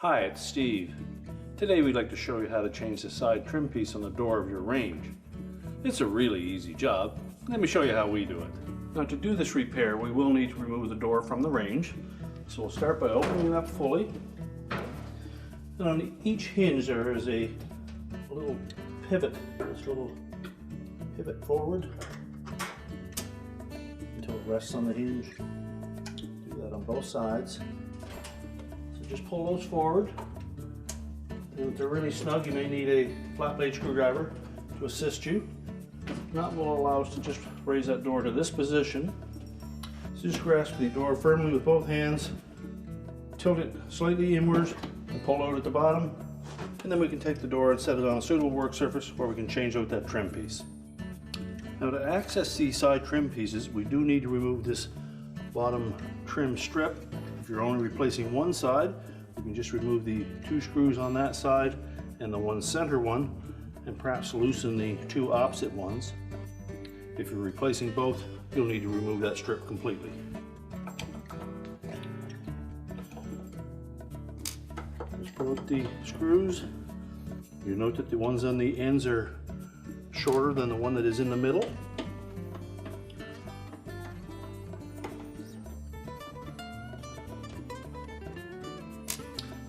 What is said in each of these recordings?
Hi, it's Steve. Today we'd like to show you how to change the side trim piece on the door of your range. It's a really easy job. Let me show you how we do it. Now to do this repair we will need to remove the door from the range. So we'll start by opening it up fully. And on each hinge there is a little pivot. This little pivot forward until it rests on the hinge. Do that on both sides. Just pull those forward, and if they're really snug you may need a flat blade screwdriver to assist you. That will allow us to just raise that door to this position. So just grasp the door firmly with both hands, tilt it slightly inwards and pull out at the bottom, and then we can take the door and set it on a suitable work surface where we can change out that trim piece. Now to access these side trim pieces we do need to remove this bottom trim strip. If you're only replacing one side, you can just remove the two screws on that side and the one center one, and perhaps loosen the two opposite ones. If you're replacing both, you'll need to remove that strip completely. Just pull out the screws. You note that the ones on the ends are shorter than the one that is in the middle.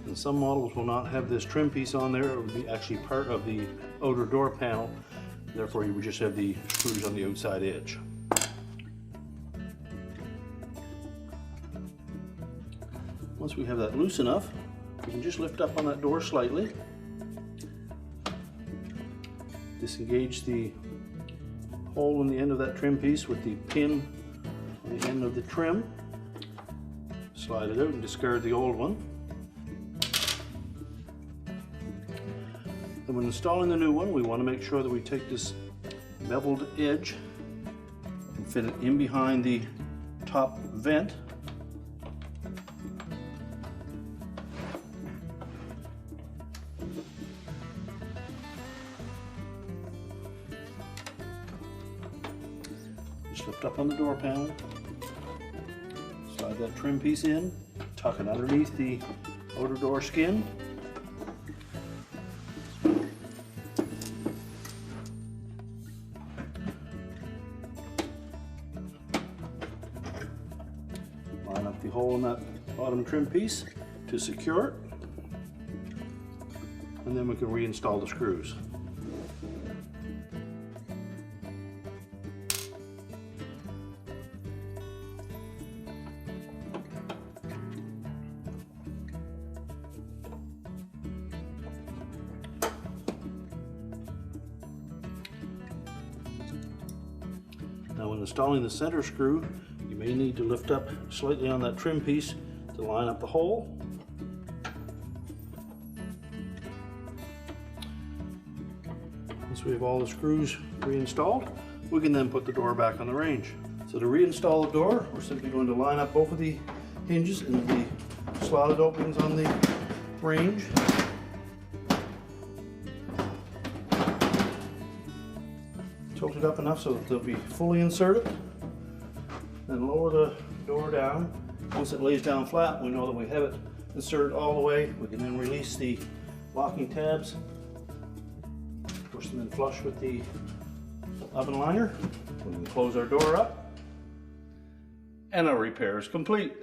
And some models will not have this trim piece on there. It will be actually part of the outer door panel. Therefore, you would just have the screws on the outside edge. Once we have that loose enough, we can just lift up on that door slightly. Disengage the hole in the end of that trim piece with the pin on the end of the trim. Slide it out and discard the old one. And when installing the new one, we want to make sure that we take this beveled edge and fit it in behind the top vent. Just lift up on the door panel, slide that trim piece in, tuck it underneath the outer door skin. Line up the hole in that bottom trim piece to secure it, and then we can reinstall the screws. Now when installing the center screw, you may need to lift up slightly on that trim piece to line up the hole. Once we have all the screws reinstalled, we can then put the door back on the range. So to reinstall the door, we're simply going to line up both of the hinges and the slotted openings on the range. Tilt it up enough so that they'll be fully inserted. Then lower the door down. Once it lays down flat, we know that we have it inserted all the way. We can then release the locking tabs, push them in flush with the oven liner. We can close our door up, and our repair is complete.